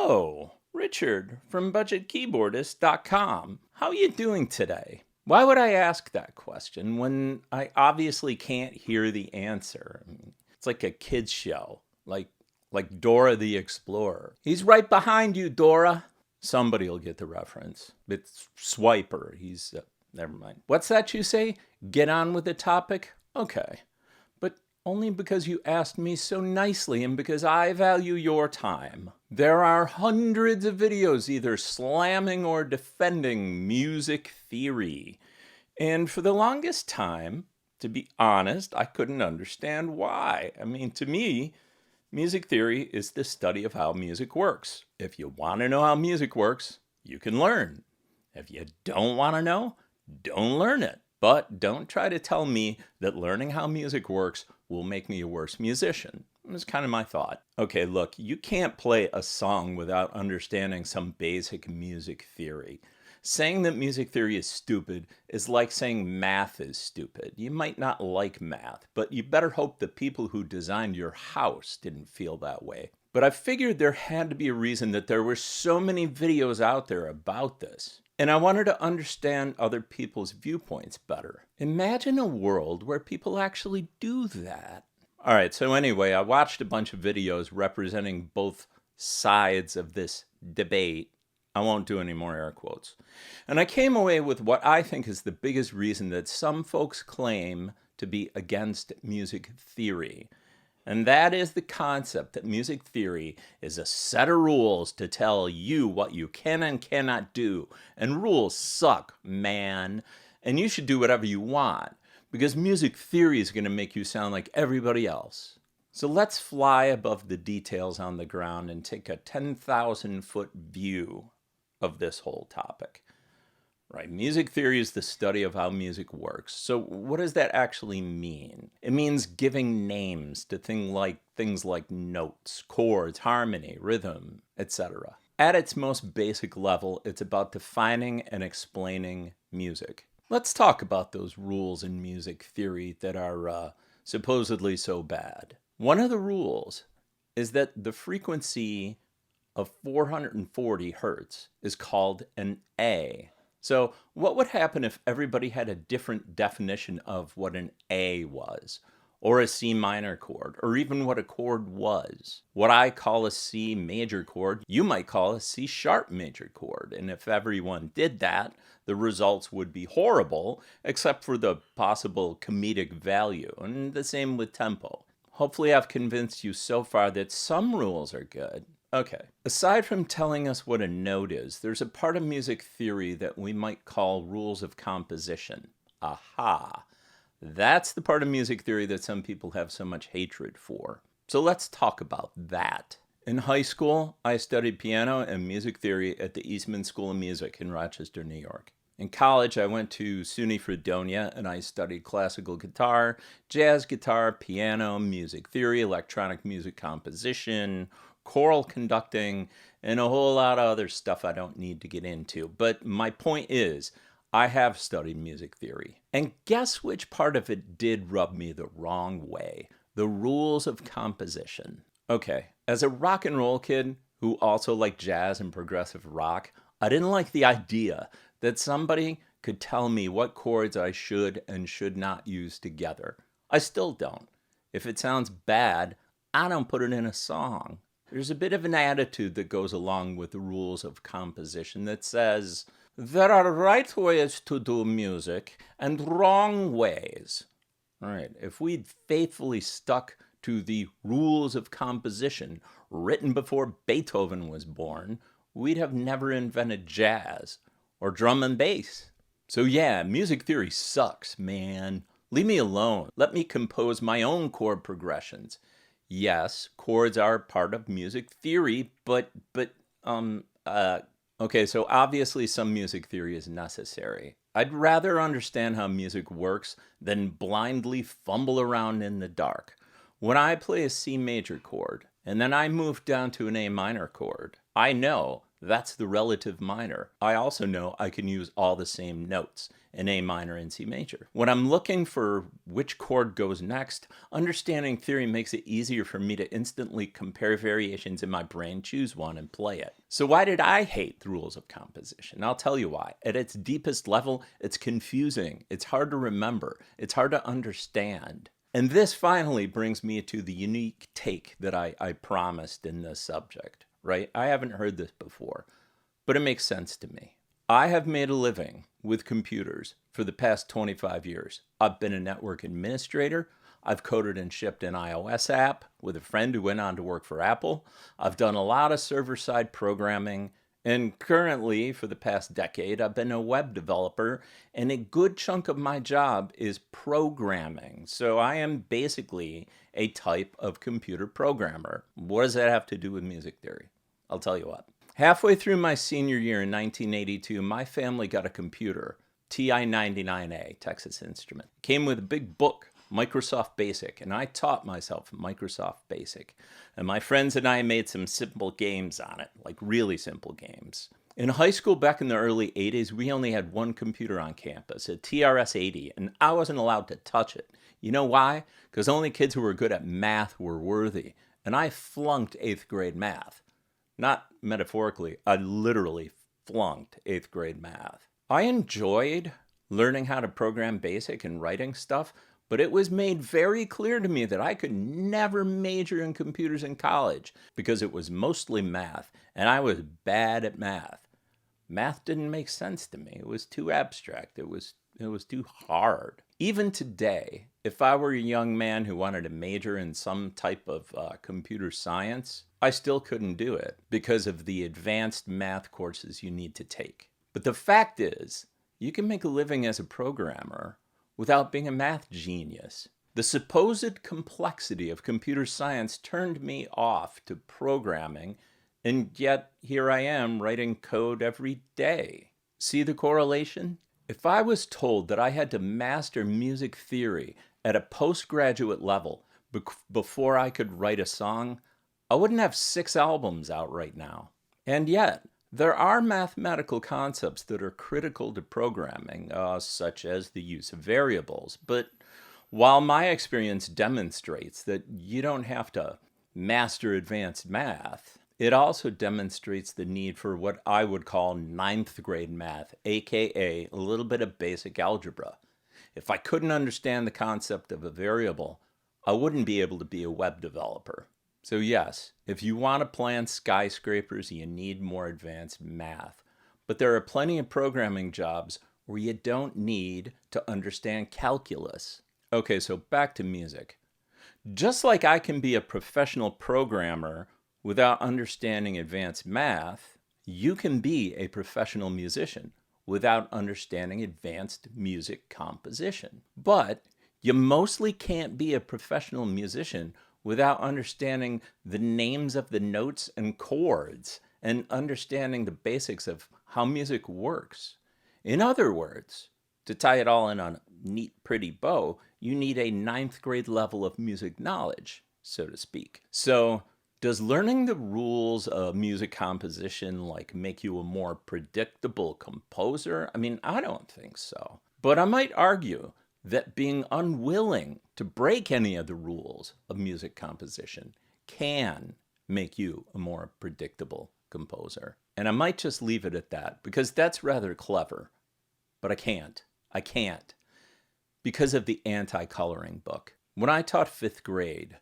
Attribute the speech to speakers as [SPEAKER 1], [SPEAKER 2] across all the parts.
[SPEAKER 1] Hello, Richard from BudgetKeyboardist.com. How are you doing today? Why would I ask that question when I obviously can't hear the answer? It's like a kid's show, like Dora the Explorer. He's right behind you, Dora. Somebody will get the reference. It's Swiper. Never mind. What's that you say? Get on with the topic? Okay. But only because you asked me so nicely and because I value your time. There are hundreds of videos either slamming or defending music theory. And for the longest time, to be honest, I couldn't understand why. To me, music theory is the study of how music works. If you want to know how music works, you can learn. If you don't want to know, don't learn it. But don't try to tell me that learning how music works will make me a worse musician. That's kind of my thought. Okay, look, you can't play a song without understanding some basic music theory. Saying that music theory is stupid is like saying math is stupid. You might not like math, but you better hope the people who designed your house didn't feel that way. But I figured there had to be a reason that there were so many videos out there about this. And I wanted to understand other people's viewpoints better. Imagine a world where people actually do that. All right, so anyway, I watched a bunch of videos representing both sides of this debate. I won't do any more air quotes. And I came away with what I think is the biggest reason that some folks claim to be against music theory. And that is the concept that music theory is a set of rules to tell you what you can and cannot do. And rules suck, man. And you should do whatever you want, because music theory is going to make you sound like everybody else. So let's fly above the details on the ground and take a 10,000-foot view of this whole topic. Right, music theory is the study of how music works. So what does that actually mean? It means giving names to things like notes, chords, harmony, rhythm, etc. At its most basic level, it's about defining and explaining music. Let's talk about those rules in music theory that are supposedly so bad. One of the rules is that the frequency of 440 hertz is called an A. So what would happen if everybody had a different definition of what an A was, or a C minor chord, or even what a chord was? What I call a C major chord, you might call a C sharp major chord. And if everyone did that, the results would be horrible, except for the possible comedic value. And the same with tempo. Hopefully I've convinced you so far that some rules are good. Okay, aside from telling us what a note is, there's a part of music theory that we might call rules of composition. Aha! That's the part of music theory that some people have so much hatred for. So let's talk about that. In high school, I studied piano and music theory at the Eastman School of Music in Rochester, New York. In college, I went to SUNY Fredonia and I studied classical guitar, jazz guitar, piano, music theory, electronic music composition, choral conducting, and a whole lot of other stuff I don't need to get into. But my point is, I have studied music theory. And guess which part of it did rub me the wrong way? The rules of composition. Okay, as a rock and roll kid who also liked jazz and progressive rock, I didn't like the idea that somebody could tell me what chords I should and should not use together. I still don't. If it sounds bad, I don't put it in a song. There's a bit of an attitude that goes along with the rules of composition that says, there are right ways to do music and wrong ways. All right, if we'd faithfully stuck to the rules of composition written before Beethoven was born, we'd have never invented jazz or drum and bass. So yeah, music theory sucks, man. Leave me alone. Let me compose my own chord progressions. Yes, chords are part of music theory, okay, so obviously some music theory is necessary. I'd rather understand how music works than blindly fumble around in the dark. When I play a C major chord, and then I move down to an A minor chord, I know That's the relative minor. I also know I can use all the same notes in A minor and C major. When I'm looking for which chord goes next, understanding theory makes it easier for me to instantly compare variations in my brain, choose one, and play it. So why did I hate the rules of composition? I'll tell you why. At its deepest level, it's confusing. It's hard to remember. It's hard to understand. And this finally brings me to the unique take that I promised in this subject, right? I haven't heard this before, but it makes sense to me. I have made a living with computers for the past 25 years. I've been a network administrator. I've coded and shipped an iOS app with a friend who went on to work for Apple. I've done a lot of server-side programming. And currently, for the past decade, I've been a web developer, and a good chunk of my job is programming. So I am basically a type of computer programmer. What does that have to do with music theory? I'll tell you what. Halfway through my senior year in 1982, my family got a computer, TI-99A, Texas Instrument. It came with a big book, Microsoft Basic, and I taught myself Microsoft Basic. And my friends and I made some simple games on it, like really simple games. In high school back in the early 80s, we only had one computer on campus, a TRS-80, and I wasn't allowed to touch it. You know why? Because only kids who were good at math were worthy, and I flunked 8th grade math. Not metaphorically, I literally flunked 8th grade math. I enjoyed learning how to program BASIC and writing stuff, but it was made very clear to me that I could never major in computers in college because it was mostly math, and I was bad at math. Math didn't make sense to me. It was too abstract. It was too hard. Even today, if I were a young man who wanted to major in some type of computer science, I still couldn't do it because of the advanced math courses you need to take. But the fact is, you can make a living as a programmer without being a math genius. The supposed complexity of computer science turned me off to programming, and yet here I am writing code every day. See the correlation? If I was told that I had to master music theory at a postgraduate level before I could write a song, I wouldn't have 6 albums out right now. And yet, there are mathematical concepts that are critical to programming, such as the use of variables. But while my experience demonstrates that you don't have to master advanced math, it also demonstrates the need for what I would call 9th grade math, aka a little bit of basic algebra. If I couldn't understand the concept of a variable, I wouldn't be able to be a web developer. So yes, if you want to plan skyscrapers, you need more advanced math. But there are plenty of programming jobs where you don't need to understand calculus. Okay, so back to music. Just like I can be a professional programmer without understanding advanced math, you can be a professional musician without understanding advanced music composition. But you mostly can't be a professional musician without understanding the names of the notes and chords and understanding the basics of how music works. In other words, to tie it all in on a neat, pretty bow, you need a 9th grade level of music knowledge, so to speak. So, does learning the rules of music composition make you a more predictable composer? I mean, I don't think so. But I might argue that being unwilling to break any of the rules of music composition can make you a more predictable composer. And I might just leave it at that because that's rather clever. But I can't. Because of the anti-coloring book. When I taught 5th grade,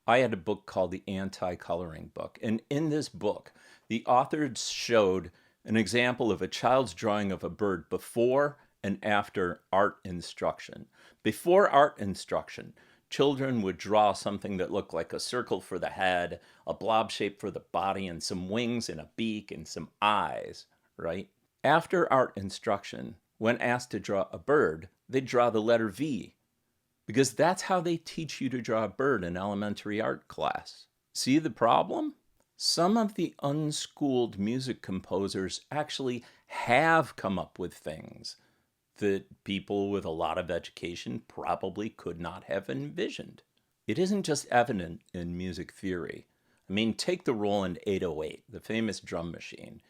[SPEAKER 1] I had a book called the Anti-Coloring Book. And in this book, the authors showed an example of a child's drawing of a bird before and after art instruction. Before art instruction, children would draw something that looked like a circle for the head, a blob shape for the body, and some wings and a beak and some eyes, right? After art instruction, when asked to draw a bird, they'd draw the letter V, because that's how they teach you to draw a bird in elementary art class. See the problem? Some of the unschooled music composers actually have come up with things that people with a lot of education probably could not have envisioned. It isn't just evident in music theory. I mean, take the Roland 808, the famous drum machine.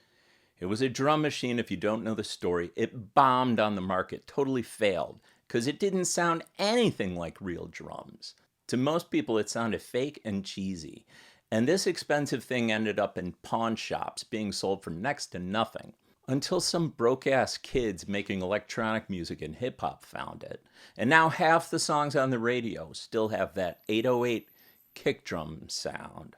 [SPEAKER 1] It was a drum machine, if you don't know the story. It bombed on the market, totally failed, because it didn't sound anything like real drums. To most people, it sounded fake and cheesy. And this expensive thing ended up in pawn shops being sold for next to nothing. Until some broke-ass kids making electronic music and hip-hop found it. And now half the songs on the radio still have that 808 kick drum sound.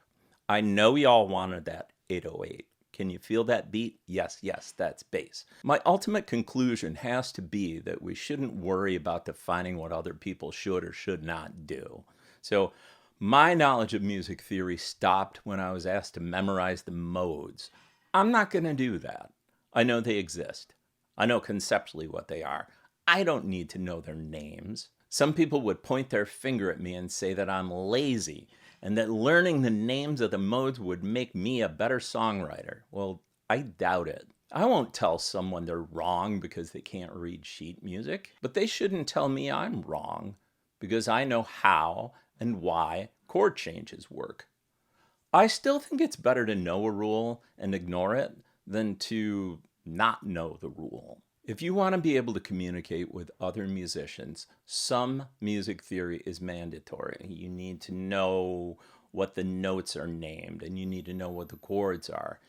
[SPEAKER 1] I know y'all wanted that 808. Can you feel that beat? Yes, yes, that's bass. My ultimate conclusion has to be that we shouldn't worry about defining what other people should or should not do. So my knowledge of music theory stopped when I was asked to memorize the modes. I'm not going to do that. I know they exist. I know conceptually what they are. I don't need to know their names. Some people would point their finger at me and say that I'm lazy and that learning the names of the modes would make me a better songwriter. Well, I doubt it. I won't tell someone they're wrong because they can't read sheet music, but they shouldn't tell me I'm wrong because I know how and why chord changes work. I still think it's better to know a rule and ignore it than to not know the rule. If you want to be able to communicate with other musicians, some music theory is mandatory. You need to know what the notes are named, and you need to know what the chords are.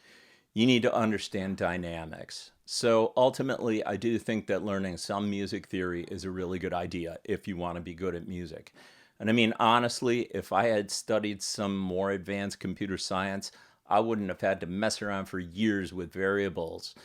[SPEAKER 1] You need to understand dynamics. So ultimately, I do think that learning some music theory is a really good idea if you want to be good at music. And I mean, honestly, if I had studied some more advanced computer science, I wouldn't have had to mess around for years with variables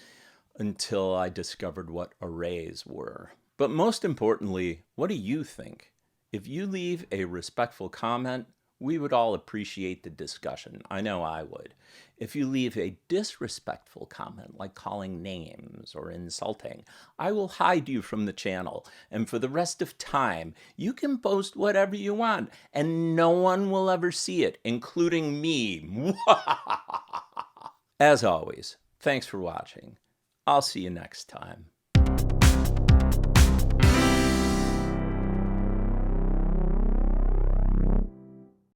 [SPEAKER 1] until I discovered what arrays were. But most importantly, what do you think? If you leave a respectful comment, we would all appreciate the discussion. I know I would. If you leave a disrespectful comment, like calling names or insulting, I will hide you from the channel. And for the rest of time, you can post whatever you want, and no one will ever see it, including me. As always, thanks for watching. I'll see you next time.